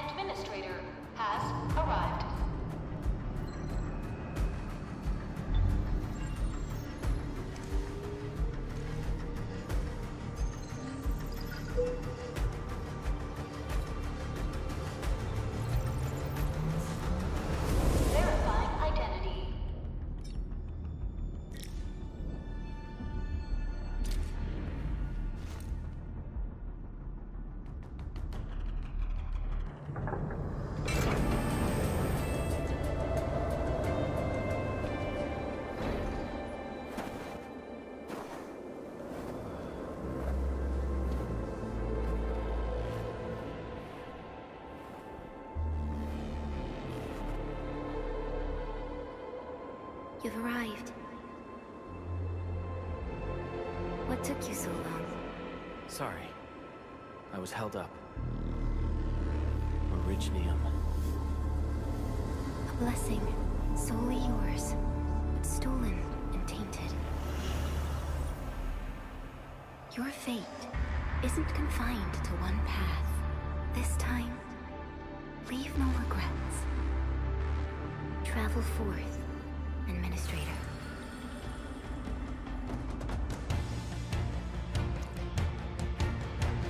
administrator has arrived. Verifying identity. You've arrived. What took you so long? Sorry. I was held up. Originium. A blessing, solely yours, but stolen and tainted. Your fate isn't confined to one path. This time, leave no regrets. Travel forth, Administrator.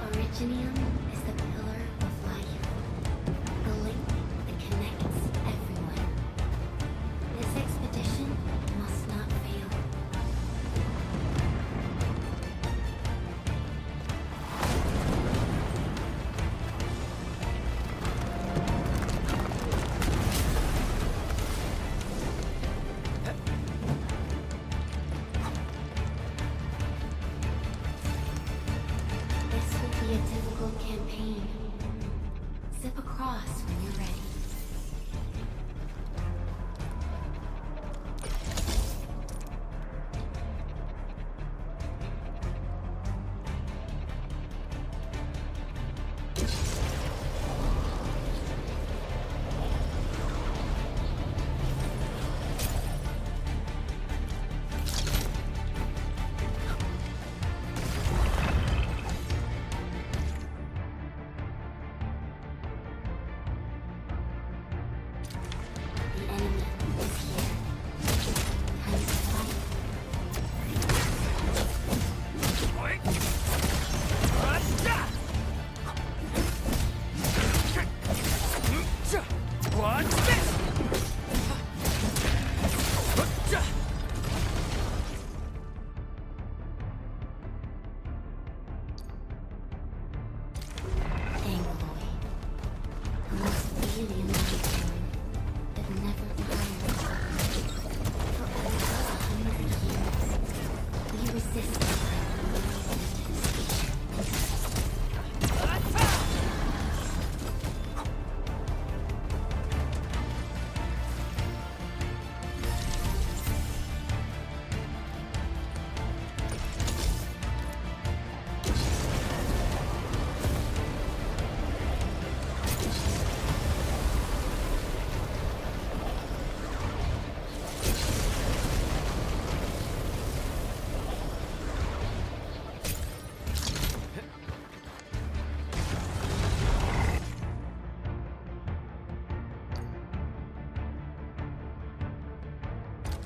Originium is the pillar of life, the link that connects everyone. This expedition must not fail. This will be a difficult campaign. Zip across when you're ready. The enemy is here. Time to fight. What's this? Angloy. The most alien life form that never tires. For over 100 years, we resisted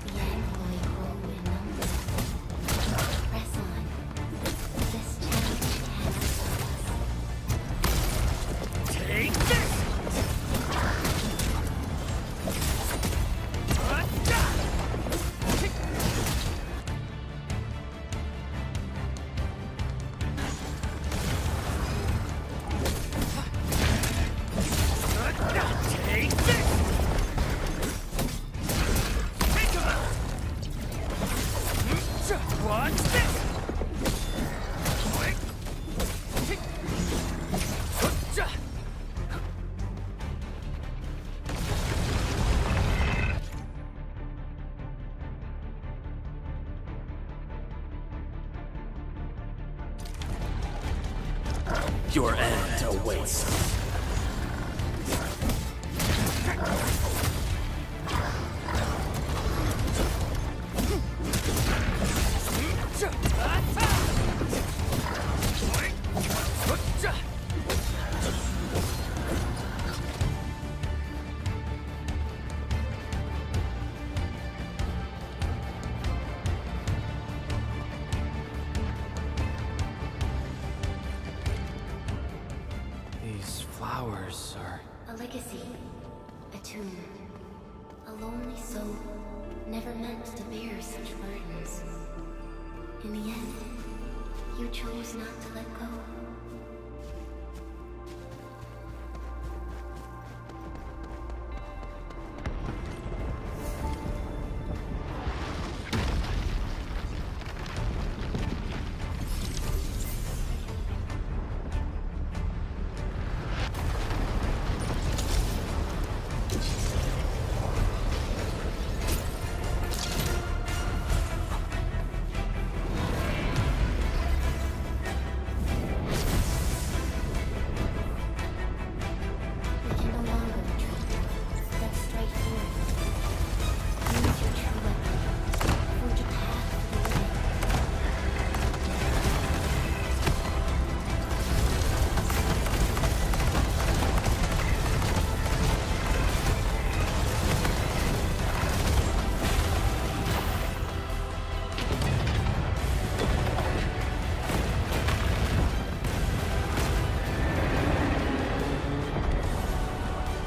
the Angloy grow in numbers. Press on. This challenge can't stop us. Take this! Take this! Take him out! What's this? Your end awaits. flowers are... A legacy. A tomb. A lonely soul, never meant to bear such burdens. In the end, you chose not to let go. We can no longer retreat. Step straight forward. Use your true weapon. Forge a path for the living.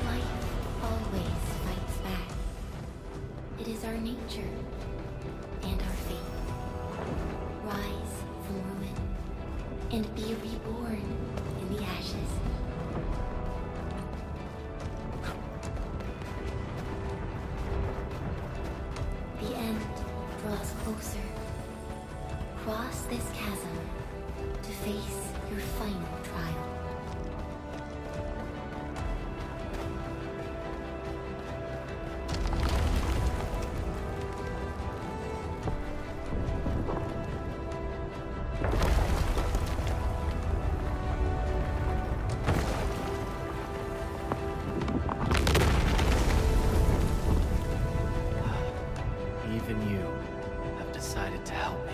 Life always fights back. It is our nature and our fate. Rise from ruin and be reborn in the ashes. The end draws closer. Cross this chasm to face your final trial. Even you have decided to help me.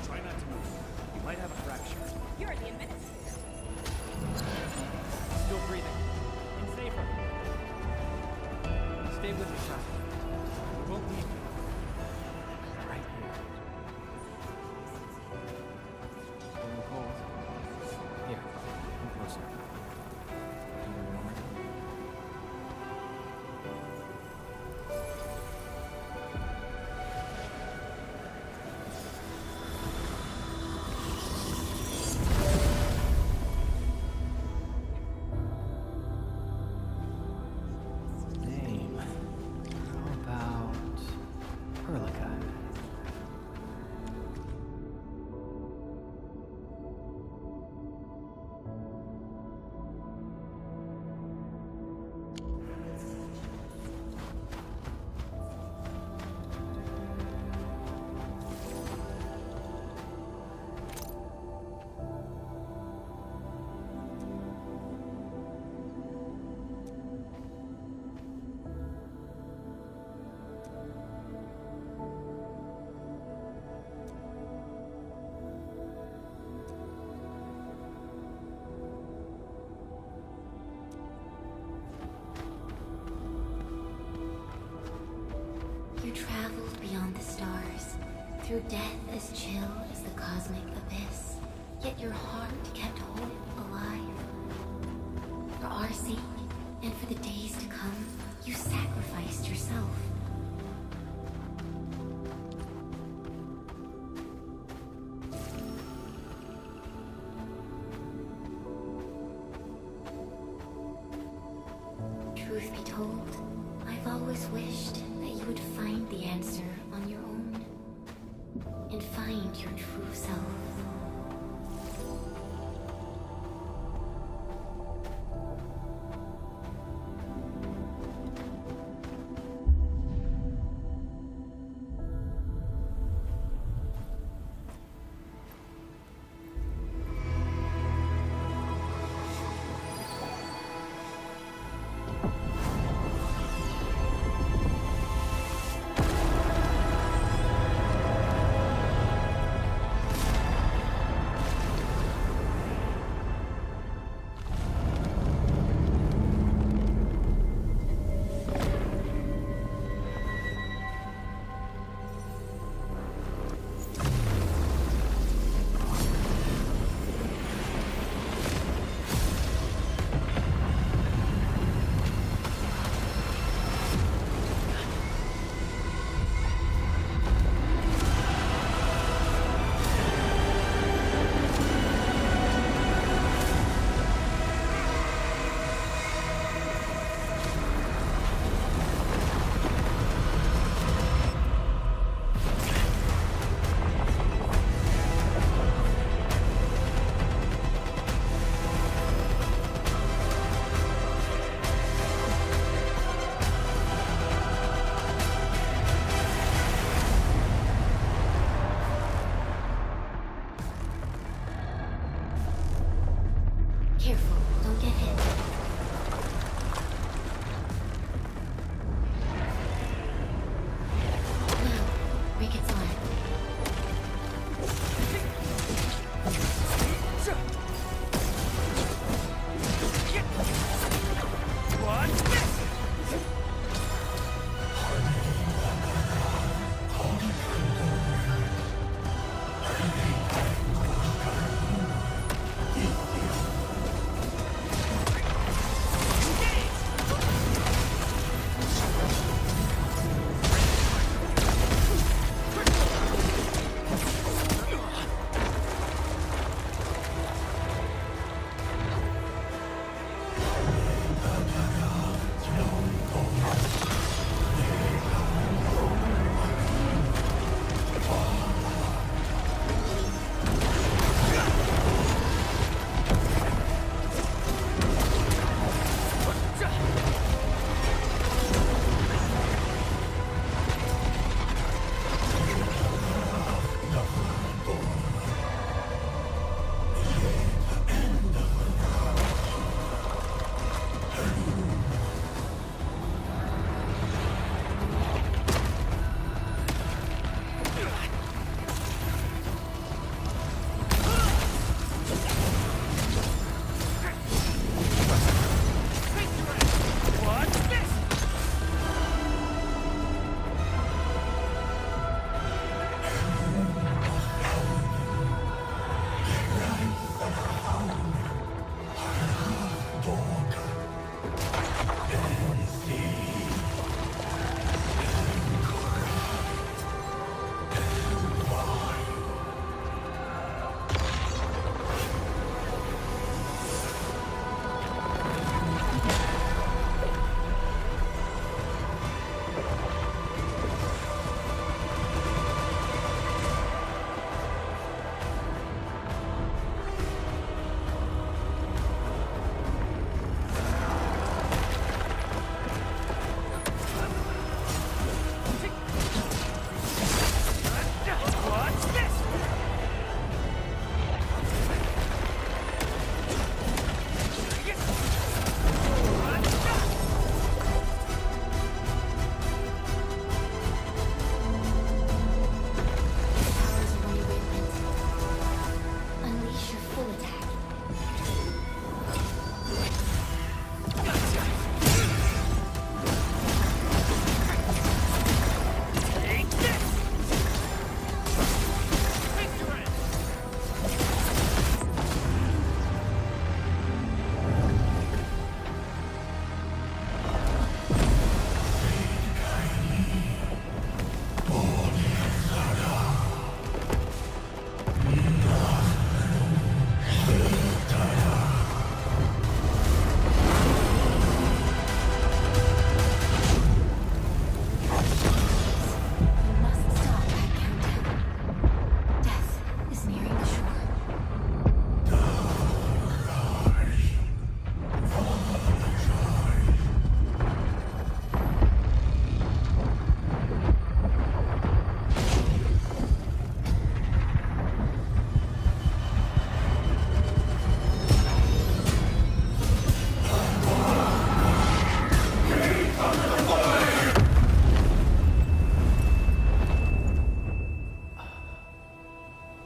Try not to move. You might have a fracture. You're the administrator. Still breathing. And safer. Stay with me, son. We won't leave you. Right here. A little cold. Here, come closer. Can you warm it? Name. How about Perlica? You traveled beyond the stars, through death as chill as the cosmic abyss. Yet your heart kept hope alive. For our sake, and for the days to come, you sacrificed yourself. Truth be told, I've always wished that you would find the answer on your own. And find your true self. Careful, don't get hit. Now, break its arm.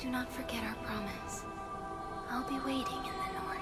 Do not forget our promise. I'll be waiting in the north.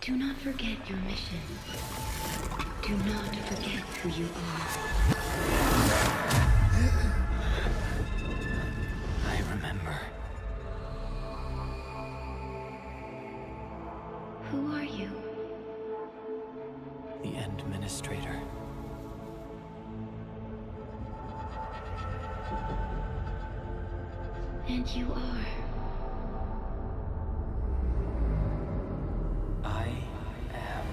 Do not forget your mission. Do not forget who you are. I remember. Who are you? The Administrator. And you are. I am.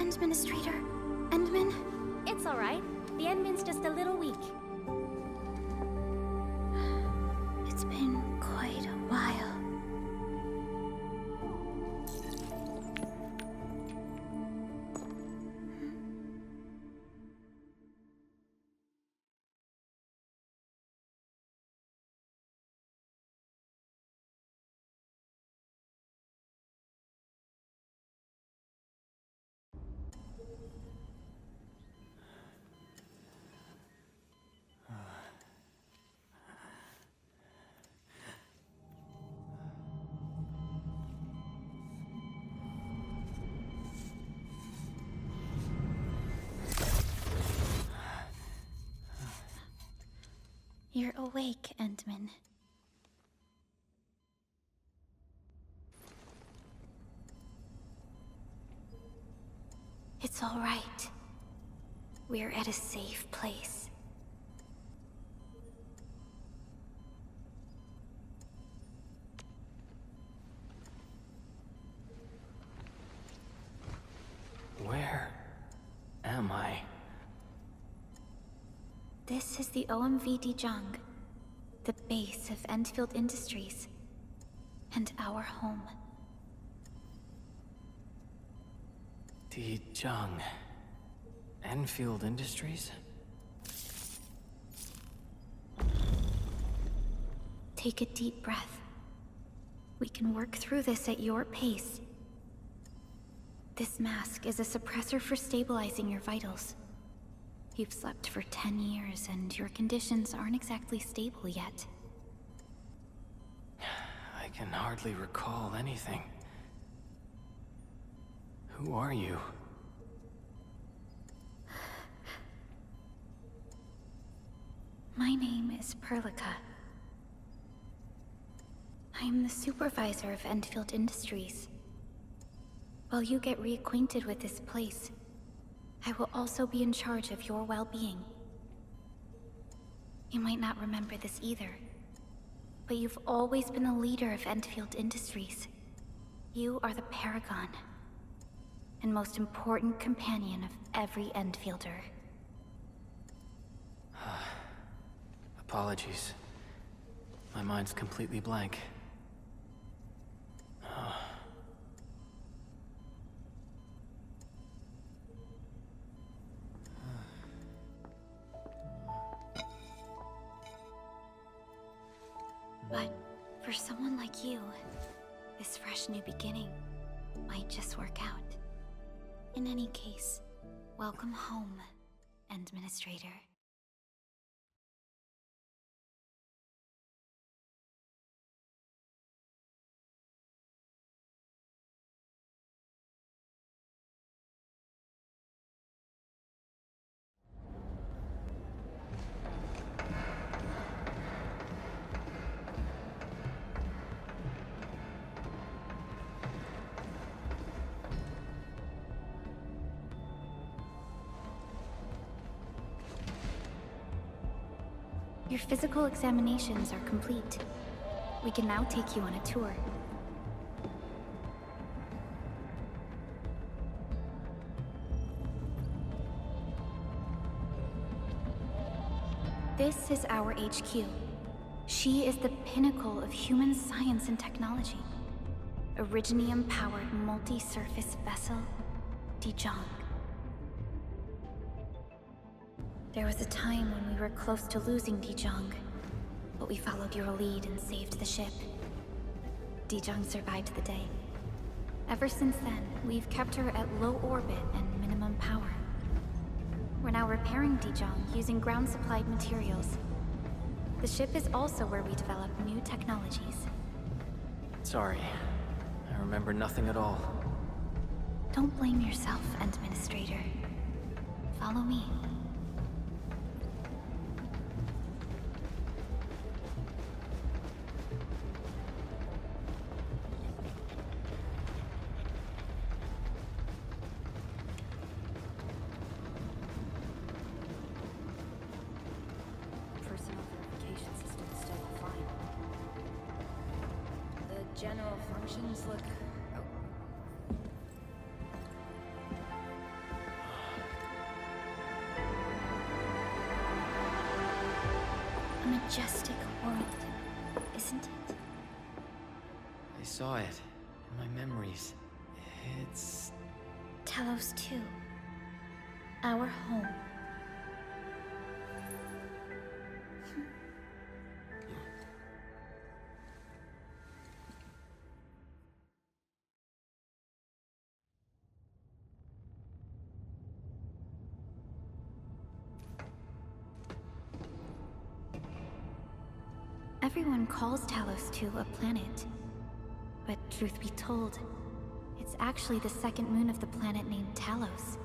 Administrator? Endman? It's alright. The Endman's just a little weak. It's been quite a while. You're awake, Endman. It's all right. We're at a safe place. Where am I? This is the OMV Dijang, the base of Endfield Industries, and our home. Dijang. Enfield Industries? Take a deep breath. We can work through this at your pace. This mask is a suppressor for stabilizing your vitals. You've slept for 10 years, and your conditions aren't exactly stable yet. I can hardly recall anything. Who are you? My name is Perlica. I am the supervisor of Endfield Industries. While you get reacquainted with this place, I will also be in charge of your well-being. You might not remember this either, but you've always been the leader of Endfield Industries. You are the paragon, and most important companion of every Endfielder. Apologies. My mind's completely blank. But for someone like you, this fresh new beginning might just work out. In any case, welcome home, Administrator. Your physical examinations are complete. We can now take you on a tour. This is our HQ. She is the pinnacle of human science and technology. Originium-powered multi-surface vessel, Dijong. There was a time when we were close to losing Dijong, but we followed your lead and saved the ship. Dijong survived the day. Ever since then, we've kept her at low orbit and minimum power. We're now repairing Dijong using ground-supplied materials. The ship is also where we develop new technologies. Sorry. I remember nothing at all. Don't blame yourself, Administrator. Follow me. Personal verification system is still offline. The general functions look... A majestic world, isn't it? I saw it in my memories. It's... Talos 2. Our home. Everyone calls Talos 2 a planet. But truth be told, it's actually the second moon of the planet named Talos.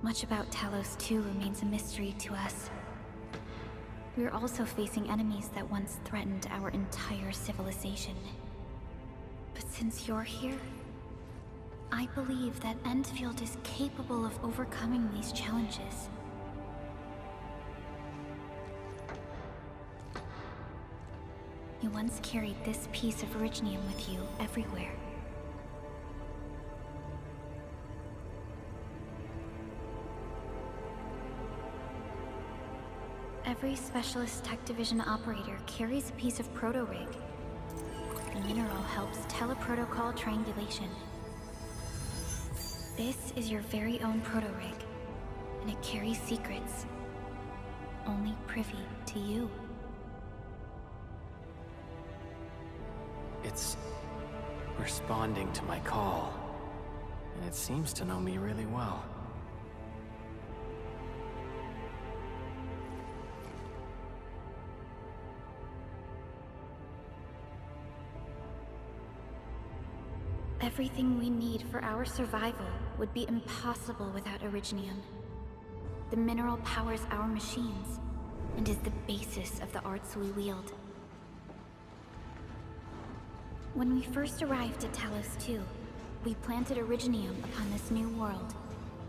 Much about Talos 2 remains a mystery to us. We're also facing enemies that once threatened our entire civilization. But since you're here, I believe that Endfield is capable of overcoming these challenges. You once carried this piece of Originium with you everywhere. Every Specialist Tech Division operator carries a piece of proto-rig. The mineral helps teleprotocol triangulation. This is your very own proto-rig, and it carries secrets. Only privy to you. It's responding to my call. And it seems to know me really well. Everything we need for our survival would be impossible without Originium. The mineral powers our machines, and is the basis of the arts we wield. When we first arrived at Talos 2, we planted Originium upon this new world.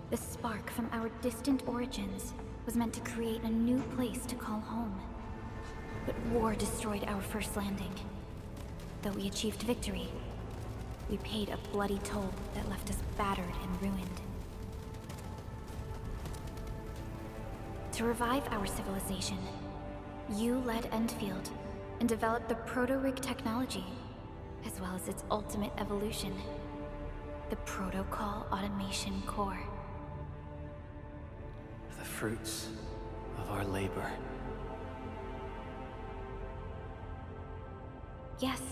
The spark from our distant origins was meant to create a new place to call home. But war destroyed our first landing. Though we achieved victory, we paid a bloody toll that left us battered and ruined. To revive our civilization, you led Endfield and developed the proto-rig technology, as well as its ultimate evolution, the Protocol Automation Core. The fruits of our labor. Yes.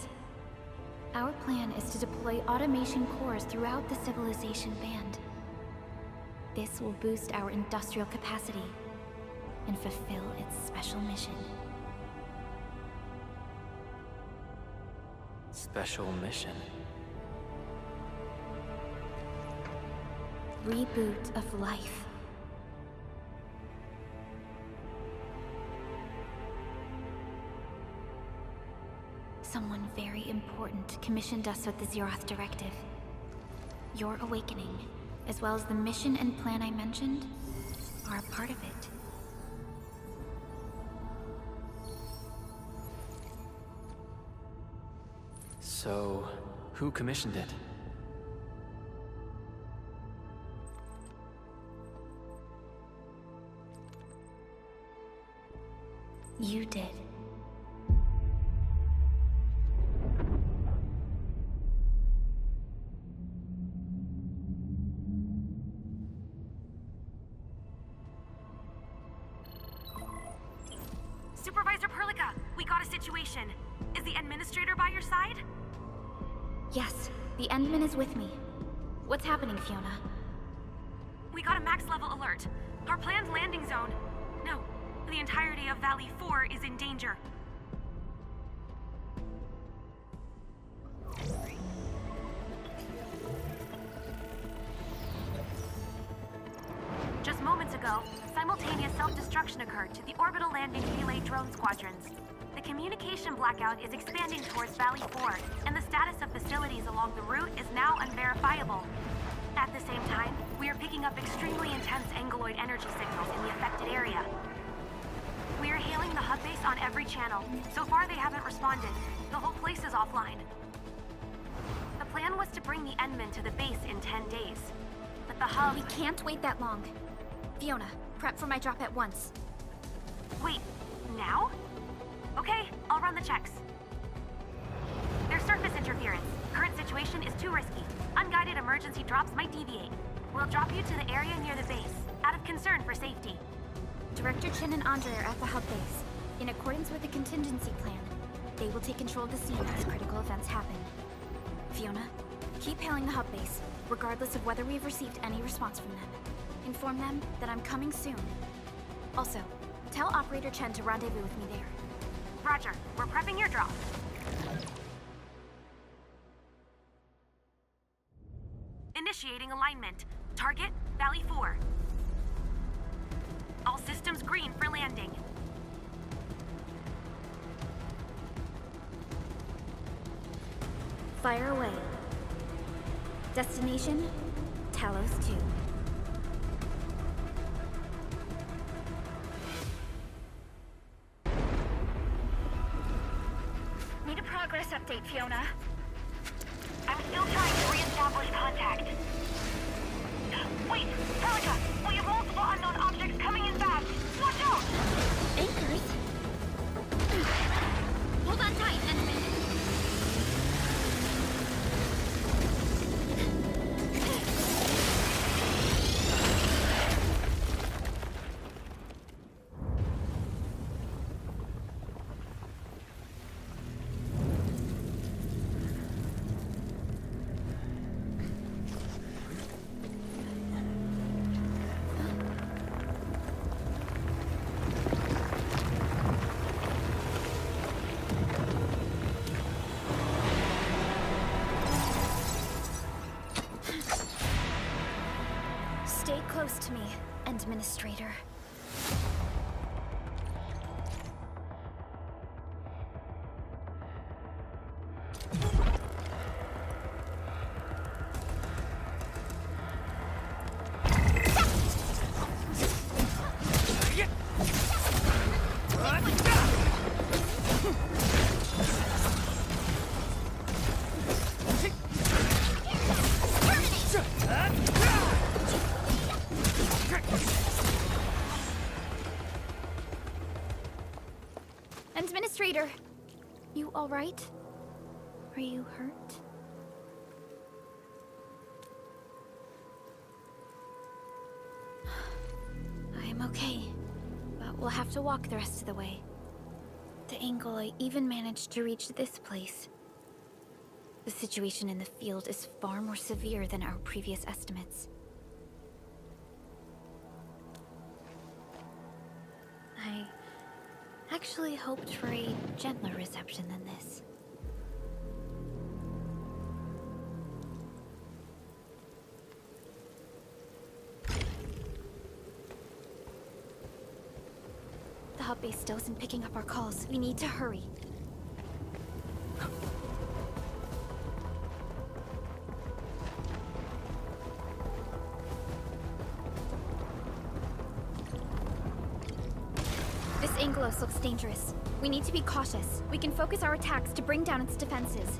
Our plan is to deploy automation cores throughout the civilization band. This will boost our industrial capacity and fulfill its special mission. Special mission. Reboot of life. Someone very important commissioned us with the Zeroth Directive. Your awakening, as well as the mission and plan I mentioned, are a part of it. So, who commissioned it? You did. Supervisor Perlica, we got a situation. Is the administrator by your side? Yes, the Endman is with me. What's happening, Fiona? We got a max level alert. Our planned landing zone. No, the entirety of Valley 4 is in danger. Just moments ago, simultaneous self-destruction occurred to the orbital landing relay drone squadrons. The communication blackout is expanding towards Valley 4, and the status of facilities along the route is now unverifiable. At the same time, we are picking up extremely intense angeloid energy signals in the affected area. We are hailing the hub base on every channel. So far, they haven't responded. The whole place is offline. The plan was to bring the Endman to the base in 10 days. But the hub... We can't wait that long. Fiona, prep for my drop at once. Wait, now? Okay, I'll run the checks. There's surface interference. Current situation is too risky. Unguided emergency drops might deviate. We'll drop you to the area near the base, out of concern for safety. Director Chen and Andre are at the hub base. In accordance with the contingency plan, they will take control of the scene as critical events happen. Fiona, keep hailing the hub base, regardless of whether we've received any response from them. Inform them that I'm coming soon. Also, tell Operator Chen to rendezvous with me there. Roger, we're prepping your drop. Initiating alignment. Target, Valley 4. All systems green for landing. Fire away. Destination, Talos 2. Need a progress update, Fiona. I'm still trying to re-establish contact. Wait, Perlica, we have multiple unknown objects coming in fast. Watch out! Anchors? Hold on tight, Endman. Stay close to me, Administrator. Administrator, you all right? Are you hurt? I'm okay, but we'll have to walk the rest of the way. The angle I even managed to reach this place. The situation in the field is far more severe than our previous estimates. I actually hoped for a gentler reception than this. The hub base still isn't picking up our calls. We need to hurry. This Angelos looks dangerous. We need to be cautious. We can focus our attacks to bring down its defenses.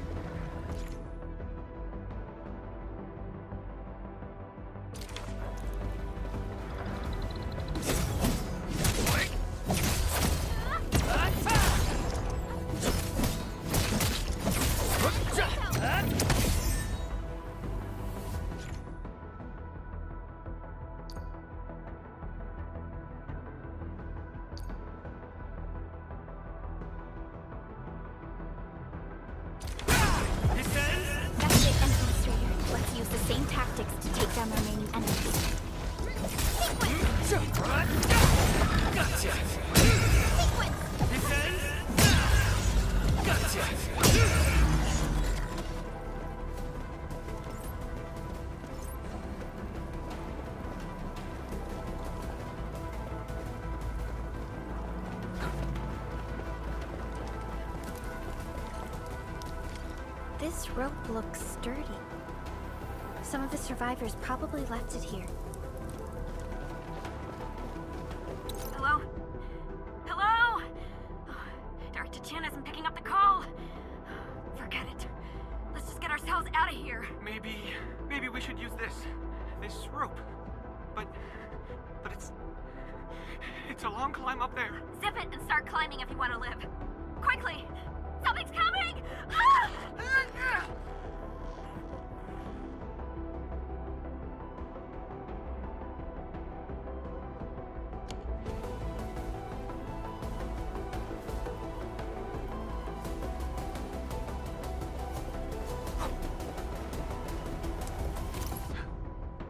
same tactics to take down the remaining enemies. Gotcha! Descend! Gotcha! This rope looks sturdy. Some of the survivors probably left it here. Hello? Hello? Dr. Chan isn't picking up the call. Forget it. Let's just get ourselves out of here. Maybe we should use this rope. But it's a long climb up there. Zip it and start climbing if you want to live. Quickly! Something's coming! Ah!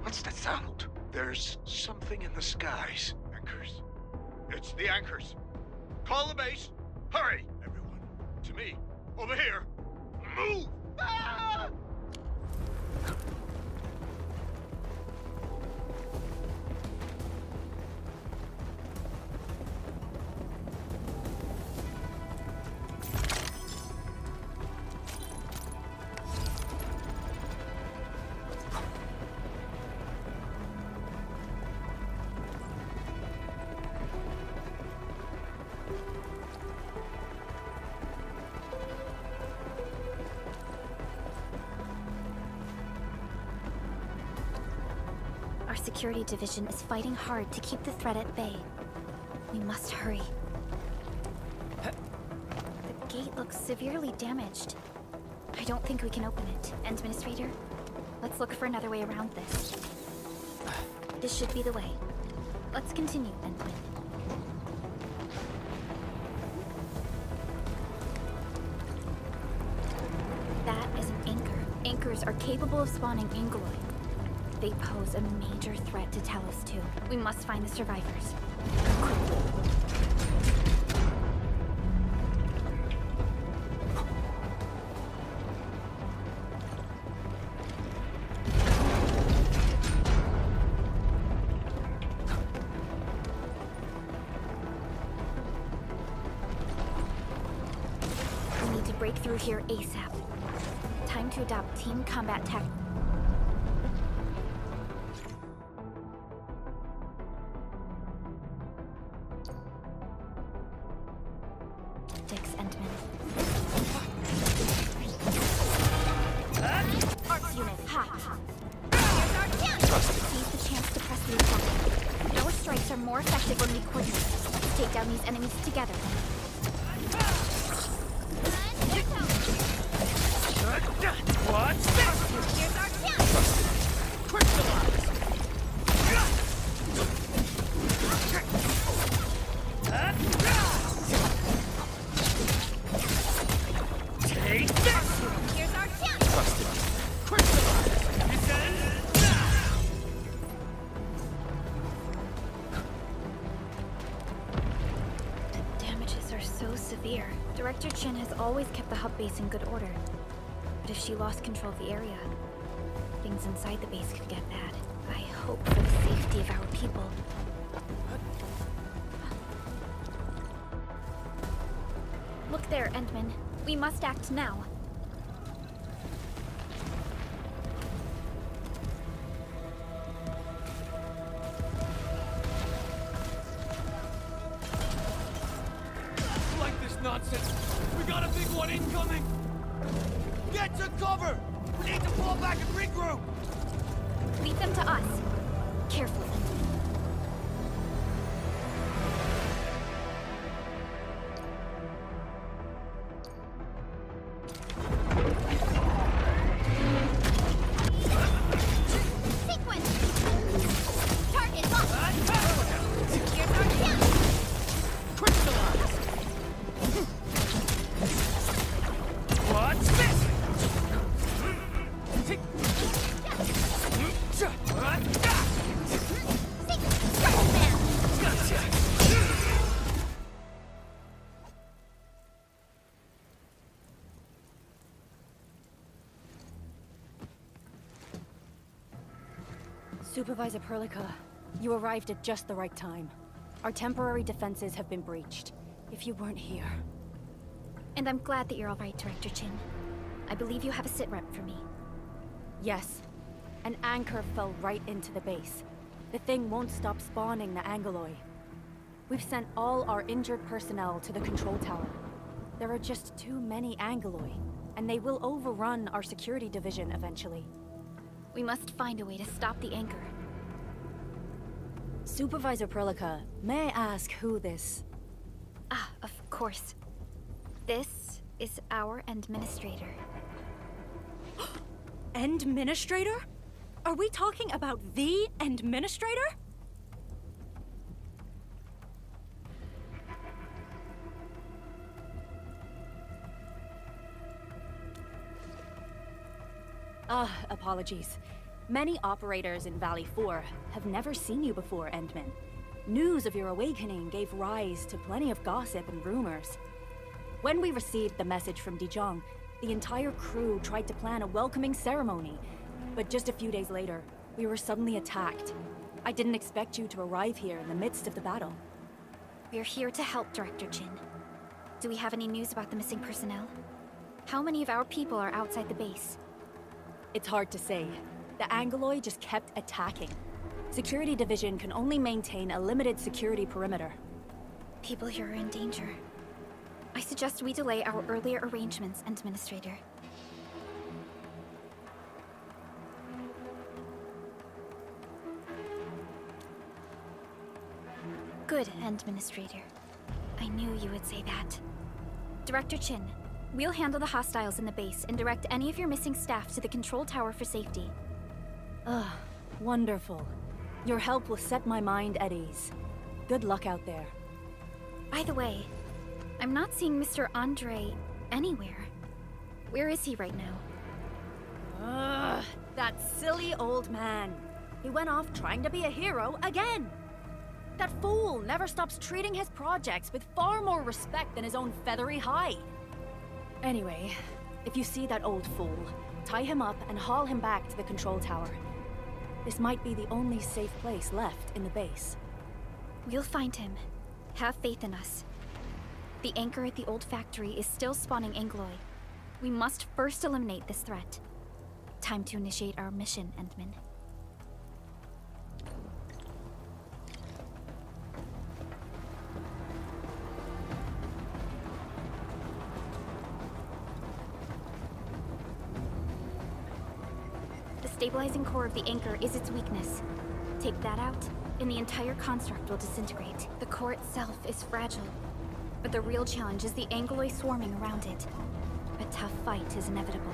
What's that sound? There's something in the skies. Anchors. It's the anchors. Call the base. Hurry, everyone. To me. Over here. Move! Ah! Our security division is fighting hard to keep the threat at bay. We must hurry. The gate looks severely damaged. I don't think we can open it. Administrator, let's look for another way around this. This should be the way. Let's continue, Endwin. That is an anchor. Anchors are capable of spawning Angoloid. They pose a major threat to Talos too. We must find the survivors. We need to break through here ASAP. Time to adopt team combat tactics. Take down these enemies together. What's this? Here's our chance! Crystallize! Take this! Here's our chance! Crystallize! Descend! The damages are so severe. Director Chen has always kept the hub base in good order. But if she lost control of the area, things inside the base could get bad. I hope for the safety of our people. Look there, Endman. We must act now. Like this nonsense! We got a big one incoming! Get to cover! We need to fall back and regroup! Lead them to us. Carefully. What's this? Supervisor Perlica, you arrived at just the right time. Our temporary defenses have been breached. If you weren't here... And I'm glad that you're all right, Director Chin. I believe you have a sitrep for me. Yes. An anchor fell right into the base. The thing won't stop spawning the Angoloi. We've sent all our injured personnel to the control tower. There are just too many Angoloi, and they will overrun our security division eventually. We must find a way to stop the anchor. Supervisor Perlica, may I ask who this... Ah, of course. This is our administrator. Administrator? Are we talking about the administrator? Apologies. Many operators in Valley 4 have never seen you before, Endman. News of your awakening gave rise to plenty of gossip and rumors. When we received the message from Dijon, the entire crew tried to plan a welcoming ceremony. But just a few days later, we were suddenly attacked. I didn't expect you to arrive here in the midst of the battle. We're here to help, Director Chin. Do we have any news about the missing personnel? How many of our people are outside the base? It's hard to say. The Angoloi just kept attacking. Security Division can only maintain a limited security perimeter. People here are in danger. I suggest we delay our earlier arrangements, Administrator. Good, Administrator. I knew you would say that. Director Chin, we'll handle the hostiles in the base and direct any of your missing staff to the control tower for safety. Wonderful. Your help will set my mind at ease. Good luck out there. By the way, I'm not seeing Mr. Andre anywhere. Where is he right now? That silly old man. He went off trying to be a hero again. That fool never stops treating his projects with far more respect than his own feathery hide. Anyway, if you see that old fool, tie him up and haul him back to the control tower. This might be the only safe place left in the base. We'll find him. Have faith in us. The anchor at the old factory is still spawning Angoloi. We must first eliminate this threat. Time to initiate our mission, Endman. The stabilizing core of the anchor is its weakness. Take that out, and the entire construct will disintegrate. The core itself is fragile, but the real challenge is the Angoloi swarming around it. A tough fight is inevitable.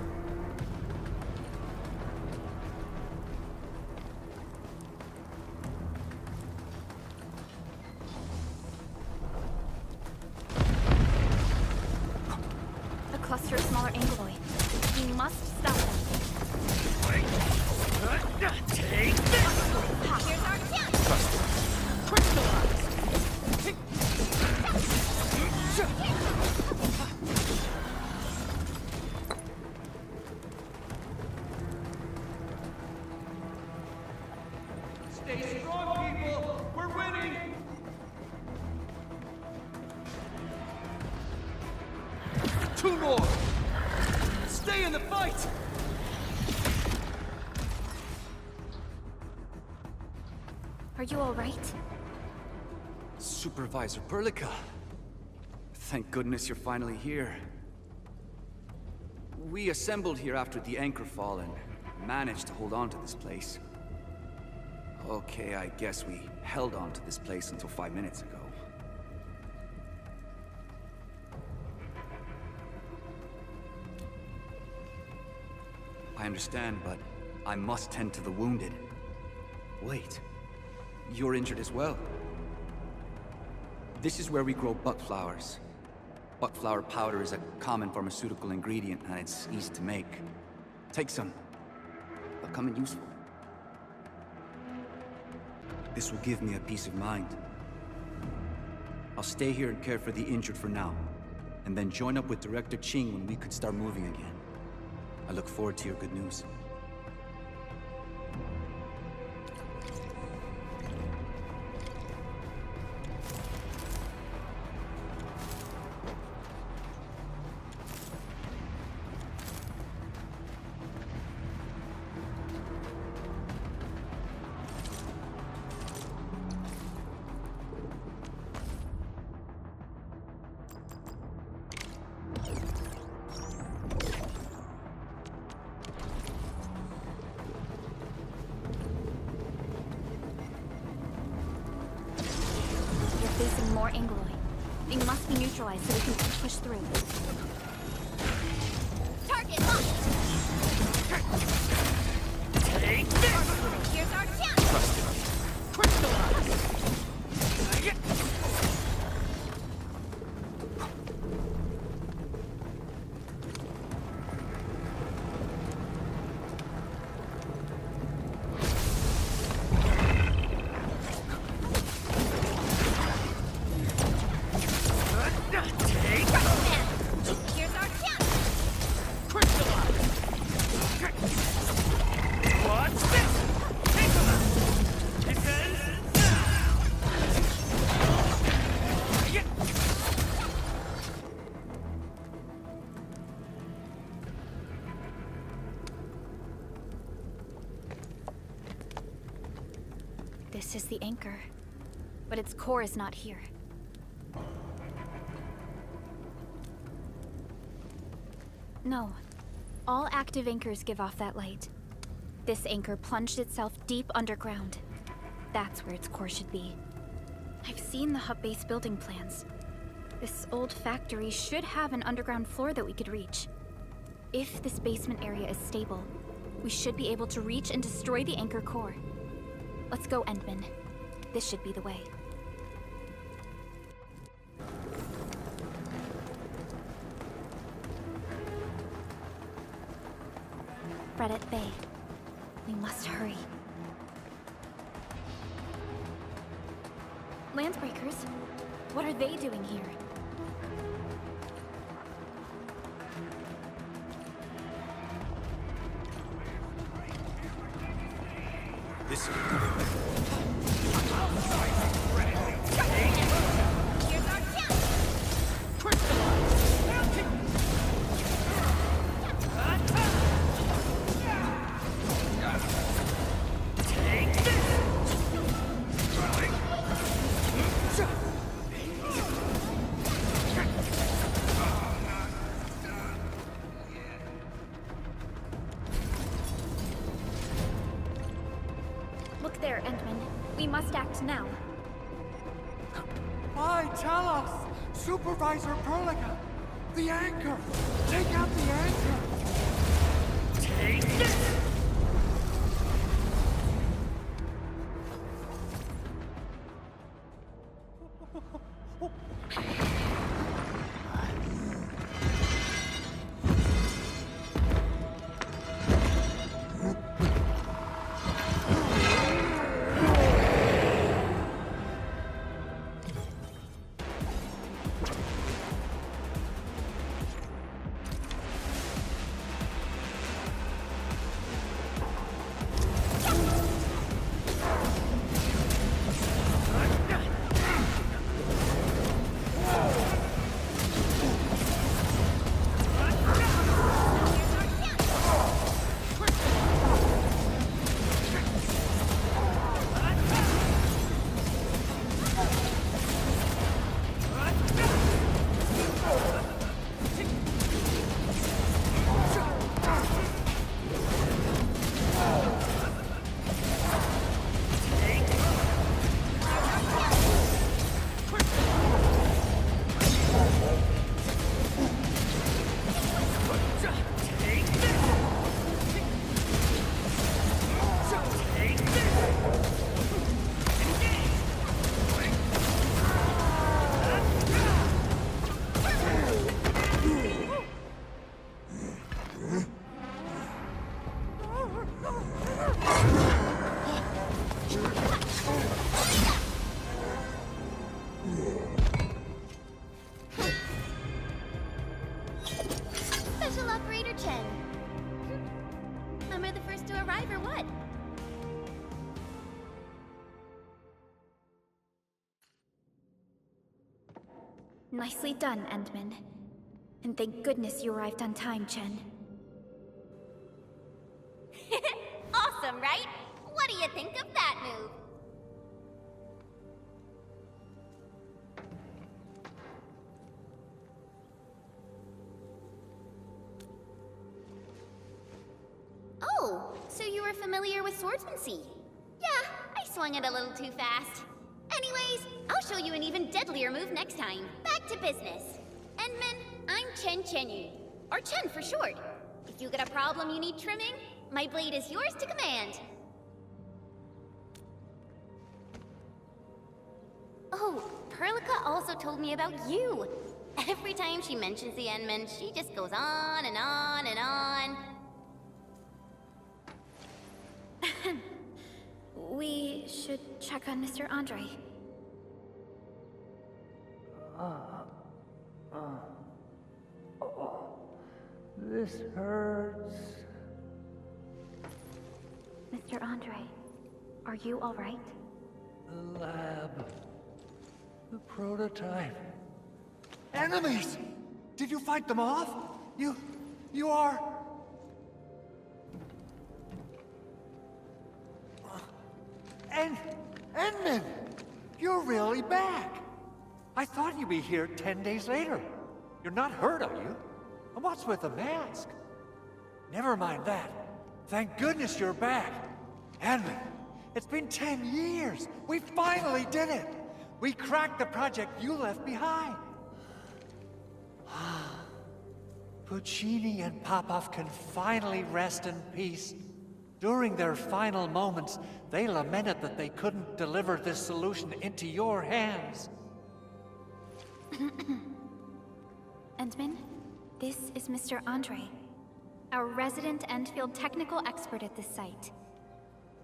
A cluster of smaller Angoloi. We must stop them. Take this! Here's our chance! Stay strong, people! We're winning! Two more! Stay in the fight! Are you all right? Supervisor Perlica. Thank goodness you're finally here. We assembled here after the anchor fall and managed to hold on to this place. Okay, I guess we held on to this place until 5 minutes ago. I understand, but I must tend to the wounded. Wait. You're injured as well. This is where we grow buckflowers. Buckflower powder is a common pharmaceutical ingredient and it's easy to make. Take some. They'll come in useful. This will give me a peace of mind. I'll stay here and care for the injured for now, and then join up with Director Ching when we could start moving again. I look forward to your good news. facing more Angloy. They must be neutralized so we can push through. Target locked! Take this! Here's our chance! Here's our chance! What's this? Take them out! It ends This is the anchor, but its core is not here. No. All active anchors give off that light. This anchor plunged itself deep underground. That's where its core should be. I've seen the hub base building plans. This old factory should have an underground floor that we could reach. If this basement area is stable, we should be able to reach and destroy the anchor core. Let's go, Endman. This should be the way. Reddit Bay. We must hurry. Landsbreakers? What are they doing here? This Here's our chance! take this! Look there, Endman. We must act now. Why, tell us! Supervisor Perlica! The anchor! Take out the anchor! Take this! Special Operator Chen. Am I the first to arrive or what? Nicely done, Endman. And thank goodness you arrived on time, Chen. Awesome, right? What do you think of that move? Oh, so you were familiar with swordsmancy? Yeah, I swung it a little too fast. Anyways, I'll show you an even deadlier move next time. Back to business. Endman, I'm Chen Chenyu. Or Chen for short. If you got a problem you need trimming, my blade is yours to command. Oh, Perlica also told me about you. Every time she mentions the Endman, she just goes on and on and on. We should check on Mr. Andre. This hurts. Mr. Andre, are you all right? The lab. The prototype. Enemies! Did you fight them off? You are... Endman! You're really back! I thought you'd be here 10 days later. You're not hurt, are you? And what's with the mask? Never mind that. Thank goodness you're back. Endman, it's been 10 years. We finally did it. We cracked the project you left behind. Puccini and Popov can finally rest in peace. During their final moments, they lamented that they couldn't deliver this solution into your hands. Endman, this is Mr. Andre, our resident Endfield technical expert at this site.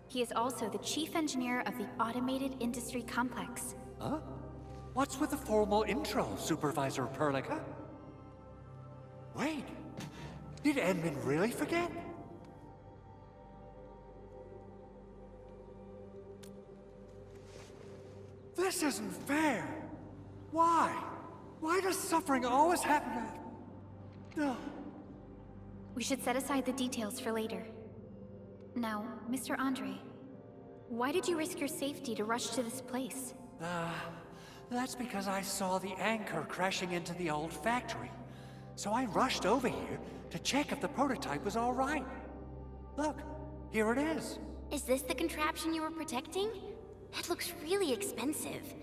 He is also the chief engineer of the Automated Industry Complex. Huh? What's with the formal intro, Supervisor Perlica? Wait, did Endman really forget? This isn't fair. Why? Why does suffering always happen to... No. We should set aside the details for later. Now, Mr. Andre, why did you risk your safety to rush to this place? That's because I saw the anchor crashing into the old factory. So I rushed over here to check if the prototype was all right. Look, here it is. Is this the contraption you were protecting? It looks really expensive.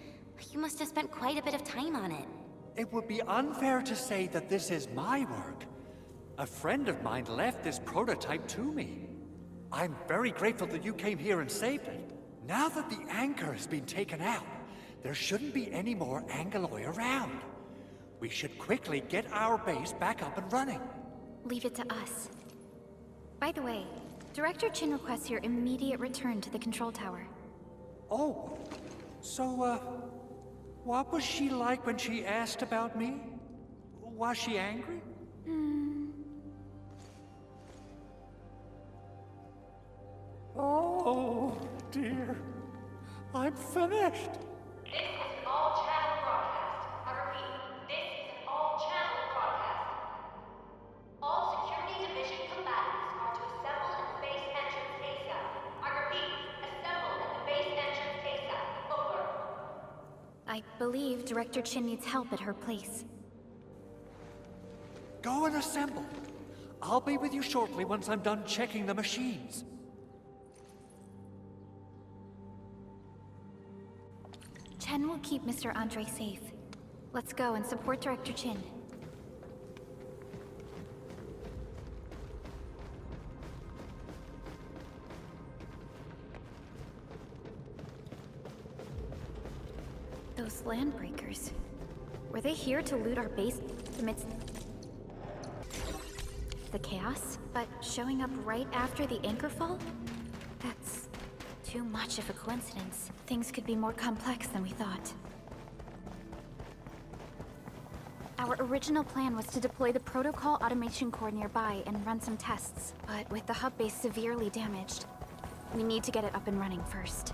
You must have spent quite a bit of time on it. It would be unfair to say that this is my work. A friend of mine left this prototype to me. I'm very grateful that you came here and saved it. Now that the anchor has been taken out, there shouldn't be any more Angaloi around. We should quickly get our base back up and running. Leave it to us. By the way, Director Chin requests your immediate return to the control tower. Oh, so, what was she like when she asked about me? Was she angry? Oh, dear. I'm finished. This is an all-channel broadcast. I repeat, this is an all-channel broadcast. All security division combatants are to assemble at the base entrance ASAP. I repeat, assemble at the base entrance ASAP. Over. I believe Director Chin needs help at her place. Go and assemble. I'll be with you shortly once I'm done checking the machines. Chen will keep Mr. Andre safe. Let's go and support Director Chin. Those landbreakers. Were they here to loot our base amidst the chaos? But showing up right after the anchor fall? That's too much of a coincidence. Things could be more complex than we thought. Our original plan was to deploy the protocol automation core nearby and run some tests, but with the hub base severely damaged, we need to get it up and running first.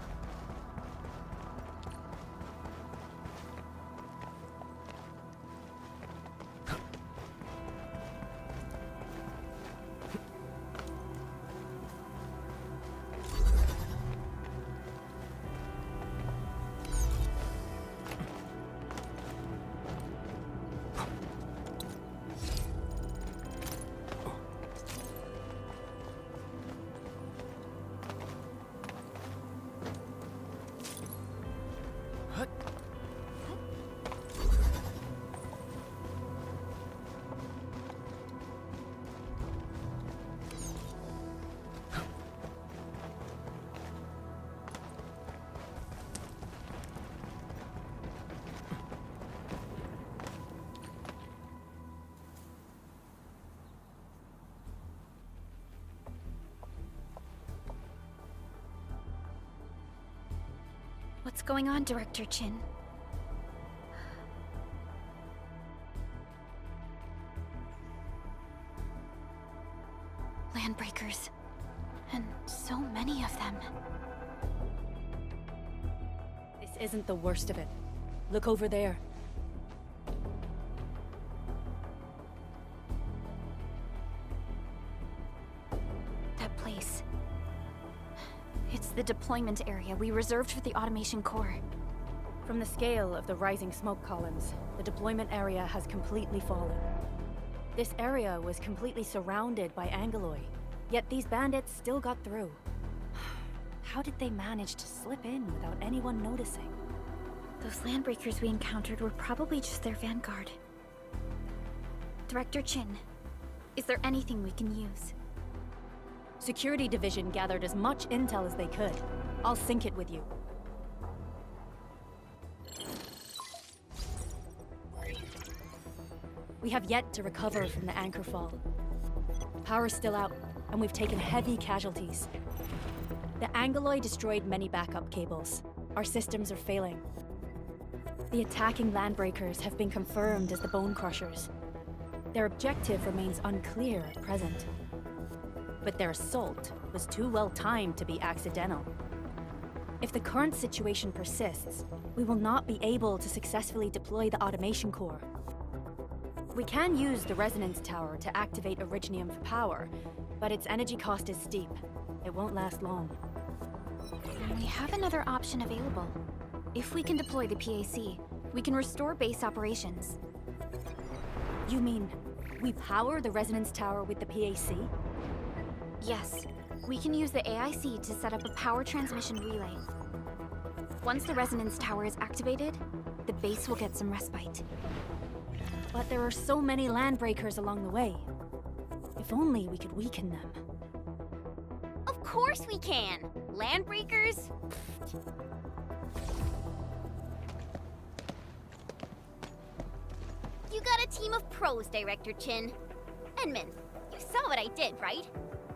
What's going on, Director Chin? Landbreakers. And so many of them. This isn't the worst of it. Look over there. That place. It's the deployment area we reserved for the automation core. From the scale of the rising smoke columns, the deployment area has completely fallen. This area was completely surrounded by Angeloi, yet these bandits still got through. How did they manage to slip in without anyone noticing? Those landbreakers we encountered were probably just their vanguard. Director Chin, is there anything we can use? Security Division gathered as much intel as they could. I'll sync it with you. We have yet to recover from the anchor fall. Power's still out, and we've taken heavy casualties. The Angeloi destroyed many backup cables. Our systems are failing. The attacking landbreakers have been confirmed as the Bone Crushers. Their objective remains unclear at present. But their assault was too well timed to be accidental. If the current situation persists, we will not be able to successfully deploy the automation core. We can use the resonance tower to activate Originium for power, but its energy cost is steep. It won't last long. We have another option available. If we can deploy the PAC, we can restore base operations. You mean, we power the resonance tower with the PAC? Yes, we can use the AIC to set up a power transmission relay. Once the resonance tower is activated, the base will get some respite. But there are so many landbreakers along the way. If only we could weaken them. Of course we can! Landbreakers? You got a team of pros, Director Chin. Edmund, you saw what I did, right?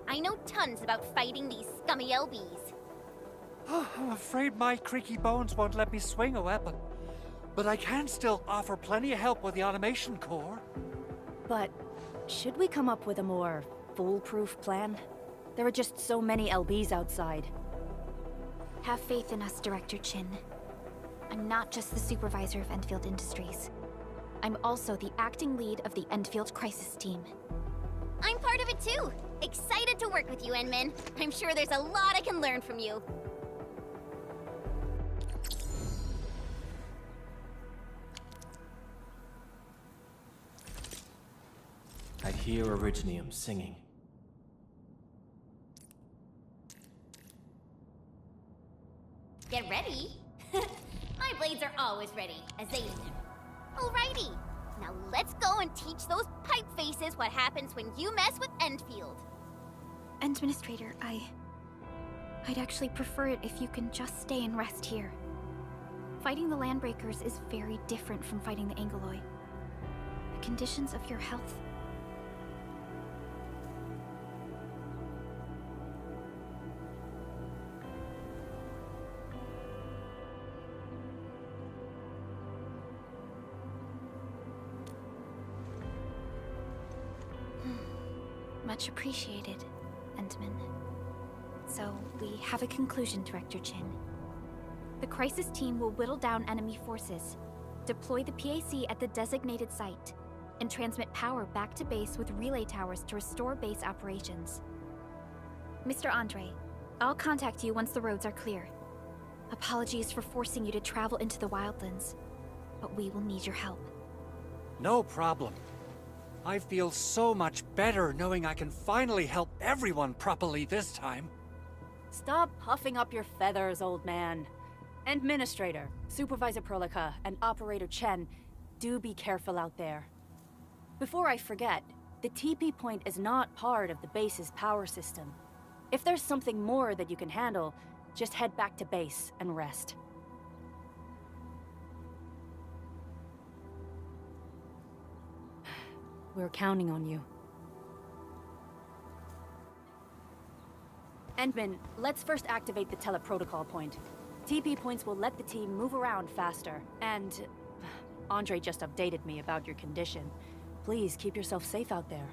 I know tons about fighting these scummy LBs. I'm afraid my creaky bones won't let me swing a weapon. But I can still offer plenty of help with the automation core. But should we come up with a more foolproof plan? There are just so many LBs outside. Have faith in us, Director Chin. I'm not just the supervisor of Enfield Industries. I'm also the acting lead of the Enfield Crisis Team. I'm part of it too! Excited to work with you, Enmin. I'm sure there's a lot I can learn from you. I hear Originium singing. Get ready? My blades are always ready, as they need them. Alrighty, now let's go and teach those pipe faces what happens when you mess with Endfield. Administrator, I'd actually prefer it if you can just stay and rest here. Fighting the Landbreakers is very different from fighting the Angeloi. The conditions of your health... Much appreciated, Entman. So, we have a conclusion, Director Chin. The Crisis Team will whittle down enemy forces, deploy the PAC at the designated site, and transmit power back to base with relay towers to restore base operations. Mr. Andre, I'll contact you once the roads are clear. Apologies for forcing you to travel into the wildlands, but we will need your help. No problem. I feel so much better knowing I can finally help everyone properly this time. Stop puffing up your feathers, old man. Administrator, Supervisor Prolica, and Operator Chen, do be careful out there. Before I forget, the TP point is not part of the base's power system. If there's something more that you can handle, just head back to base and rest. We're counting on you. Endman, let's first activate the teleprotocol point. TP points will let the team move around faster, and... Andre just updated me about your condition. Please keep yourself safe out there.